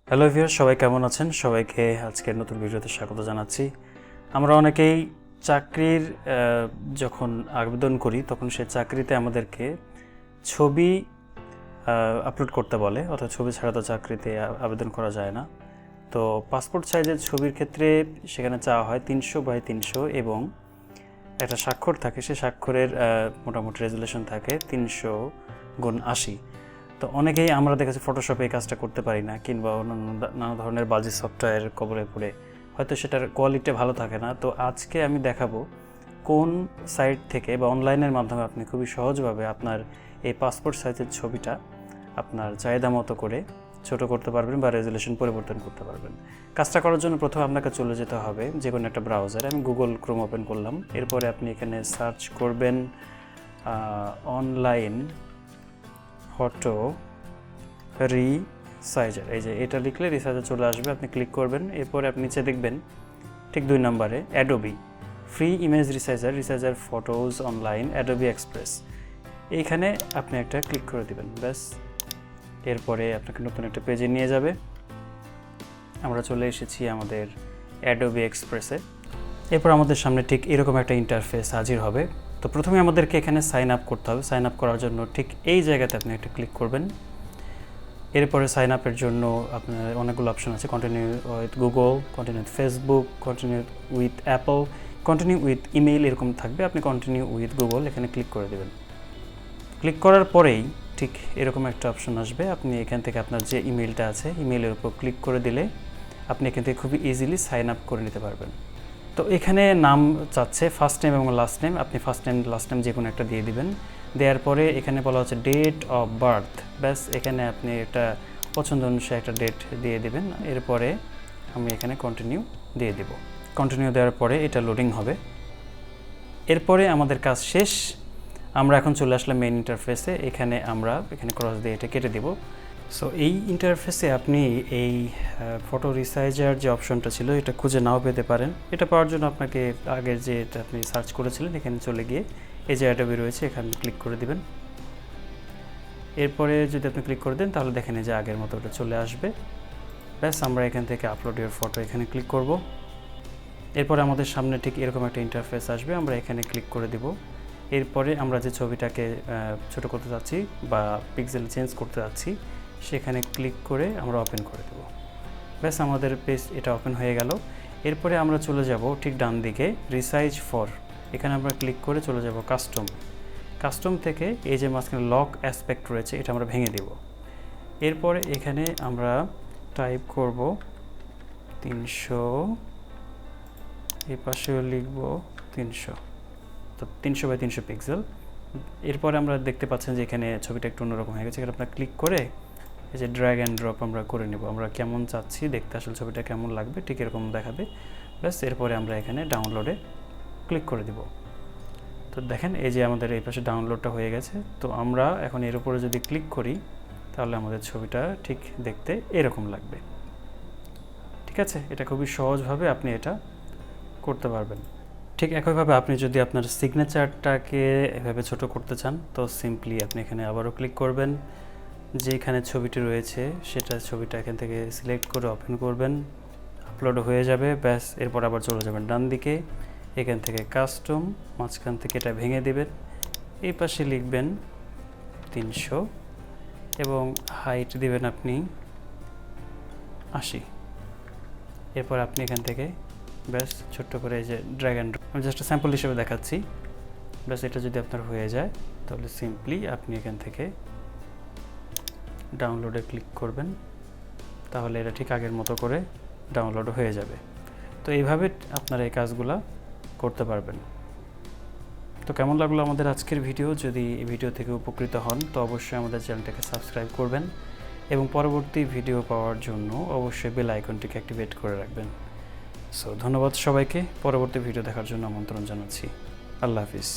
Hello viewer, সবাই কেমন আছেন? সবাইকে আজকের নতুন ভিডিওতে স্বাগত জানাচ্ছি। আমরা অনেকেই চাকরির যখন আবেদন করি তখন সে চাকরিতে আমাদেরকে ছবি আপলোড করতে বলে, অর্থাৎ ছবি ছাড়া তো চাকরিতে আবেদন করা যায় না। তো পাসপোর্ট সাইজের ছবির ক্ষেত্রে সেখানে চাওয়া হয় 300x300 এবং একটা স্বাক্ষর থাকে, সে স্বাক্ষরের মোটামুটি রেজুলেশন থাকে 300x80। তো অনেকেই আমরা দেখেছি ফটোশপে এই কাজটা করতে পারি না, কিংবা অন্যান্য নানা ধরনের বাজে সফটওয়্যার কবলে পড়ে হয়তো সেটার কোয়ালিটি ভালো থাকে না। তো আজকে আমি দেখাবো কোন সাইট থেকে বা অনলাইনের মাধ্যমে আপনি খুবই সহজভাবে আপনার এই পাসপোর্ট সাইজের ছবিটা আপনার চাহিদা মতো করে ছোট করতে পারবেন বা রেজুলেশন পরিবর্তন করতে পারবেন। কাজটা করার জন্য প্রথমে আপনাকে চলে যেতে হবে যে কোনো একটা ব্রাউজারে। আমি গুগল ক্রোম ওপেন করলাম, এরপরে আপনি এখানে সার্চ করবেন অনলাইন ফটো রিসাইজার। এই যে এটা লিখলে রিসাইজার চলে আসবে, আপনি ক্লিক করবেন। এরপরে আপনি নিচে দেখবেন ঠিক 2 নম্বরে Adobe free image resizer photos online Adobe express. এইখানে আপনি একটা ক্লিক করে দিবেন, ব্যাস। এরপরে আপনাকে নতুন একটা পেজে নিয়ে যাবে। আমরা চলে এসেছি আমাদের অ্যাডোবি এক্সপ্রেসে। এরপর আমাদের সামনে ঠিক এরকম একটা ইন্টারফেস হাজির হবে। তো প্রথমে আমাদেরকে এখানে সাইন আপ করতে হবে। সাইন আপ করার জন্য ঠিক এই জায়গাতে আপনি একটা ক্লিক করবেন। এরপরে সাইন আপের জন্য আপনার অনেকগুলো অপশন আছে, continue with Google, continue with Facebook, continue with Apple, continue with email, এরকম থাকবে। আপনি কন্টিনিউ উইথ গুগল এখানে ক্লিক করে দেবেন। ক্লিক করার পরেই ঠিক এরকম একটা অপশন আসবে। আপনি এখান থেকে আপনার যে ইমেইলটা আছে ইমেইলের উপর ক্লিক করে দিলে আপনি এখান থেকে খুবই ইজিলি সাইন আপ করে নিতে পারবেন। তো এখানে নাম চাচ্ছে ফার্স্ট নেম এবং লাস্ট নেম। আপনি ফার্স্ট নেম লাস্ট নেম যে কোনো একটা দিয়ে দিবেন। দেওয়ার পরে এখানে বলা হচ্ছে ডেট অফ বার্থ, ব্যাস এখানে আপনি একটা পছন্দ অনুসারে একটা ডেট দিয়ে দিবেন। এরপরে আমি এখানে কন্টিনিউ দিয়ে দিব। কন্টিনিউ দেওয়ার পরে এটা লোডিং হবে। এরপরে আমাদের কাজ শেষ। আমরা এখন চলে আসলাম মেইন ইন্টারফেসে। এখানে ক্রস দিয়ে এটা কেটে দিব। সো এই ইন্টারফেসে আপনি এই ফটো রিসাইজার যে অপশনটা ছিল এটা খুঁজে নাও পেতে পারেন। এটা পাওয়ার জন্য আপনাকে আগের যে এটা আপনি সার্চ করেছিলেন এখানে চলে গিয়ে এই যে অ্যাডোবি রয়েছে এখানে ক্লিক করে দিবেন। এরপরে যদি আপনি ক্লিক করে দেন তাহলে দেখেন যে আগের মতো ওটা চলে আসবে, ব্যাস। আমরা এখান থেকে আপলোড ইউর ফটো এখানে ক্লিক করব। এরপরে আমাদের সামনে ঠিক এরকম একটা ইন্টারফেস আসবে, আমরা এখানে ক্লিক করে দিব। এরপরে আমরা যে ছবিটাকে ছোট করতে যাচ্ছি বা পিক্সেল চেঞ্জ করতে যাচ্ছি সেখানে ক্লিক করে আমরা ওপেন করে দেব, ব্যাস আমাদের পেজ এটা ওপেন হয়ে গেল। এরপরে আমরা চলে যাব ঠিক ডান দিকে রিসাইজ ফর, এখানে আমরা ক্লিক করে চলে যাব কাস্টম থেকে এই যে মাঝখানে লক অ্যাসপেক্ট রয়েছে এটা আমরা ভেঙে দেব। এরপরে এখানে আমরা টাইপ করব 300, এই পাশেও লিখব 300, তো 300x300 পিক্সেল। এরপরে আমরা দেখতে পাচ্ছেন যে এখানে ছবিটা একটু অন্যরকম হয়ে গেছে। এখানে আপনার ক্লিক করে এই যে ড্র্যাগ অ্যান্ড ড্রপ আমরা করে নেব, আমরা কেমন চাচ্ছি দেখতে, আসলে ছবিটা কেমন লাগবে ঠিক এরকম দেখাবে, ব্যাস। এরপরে আমরা এখানে ডাউনলোডে ক্লিক করে দিব। তো দেখেন এই যে আমাদের এই পাশে ডাউনলোডটা হয়ে গেছে। তো আমরা এখন এর উপরে যদি ক্লিক করি তাহলে আমাদের ছবিটা ঠিক দেখতে এরকম লাগবে, ঠিক আছে। এটা খুবই সহজভাবে আপনি এটা করতে পারবেন। ঠিক একইভাবে আপনি যদি আপনার সিগনেচারটাকে এভাবে ছোট করতে চান তো সিম্পলি আপনি এখানে আবারও ক্লিক করবেন, যেখানে ছবিটি রয়েছে ছবিটা এখান থেকে সিলেক্ট করে ওপেন করবেন, আপলোড হয়ে যাবে, ব্যাস। এরপর আবার চলে যাবেন ডান দিকে, এখান থেকে কাস্টম, মাঝখান থেকে এটা ভেঙে দেবেন, এই পাশে লিখবেন 300 এবং হাইট দিবেন আপনি 80। এরপর আপনি এখান থেকে ব্যাস ছোট্ট করে এই যে ড্র্যাগ অ্যান্ড ড্রপ, আমি জাস্ট স্যাম্পল হিসেবে দেখাচ্ছি, ব্যাস। এটা যদি আপনার হয়ে যায় তাহলে সিম্পলি আপনি এখান থেকে ডাউনলোডে ক্লিক করবেন, তাহলে এটা ঠিক আগের মতো করে ডাউনলোড হয়ে যাবে। তো এইভাবে আপনারা এই কাজগুলো করতে পারবেন। তো কেমন লাগলো আমাদের আজকের ভিডিও? যদি এই ভিডিও থেকে উপকৃত হন তো অবশ্যই আমাদের চ্যানেলটাকে সাবস্ক্রাইব করবেন এবং পরবর্তী ভিডিও পাওয়ার জন্য অবশ্যই বেল আইকনটিকে অ্যাক্টিভেট করে রাখবেন। সো ধন্যবাদ সবাইকে, পরবর্তী ভিডিও দেখার জন্য আমন্ত্রণ জানাচ্ছি। আল্লাহ হাফিজ।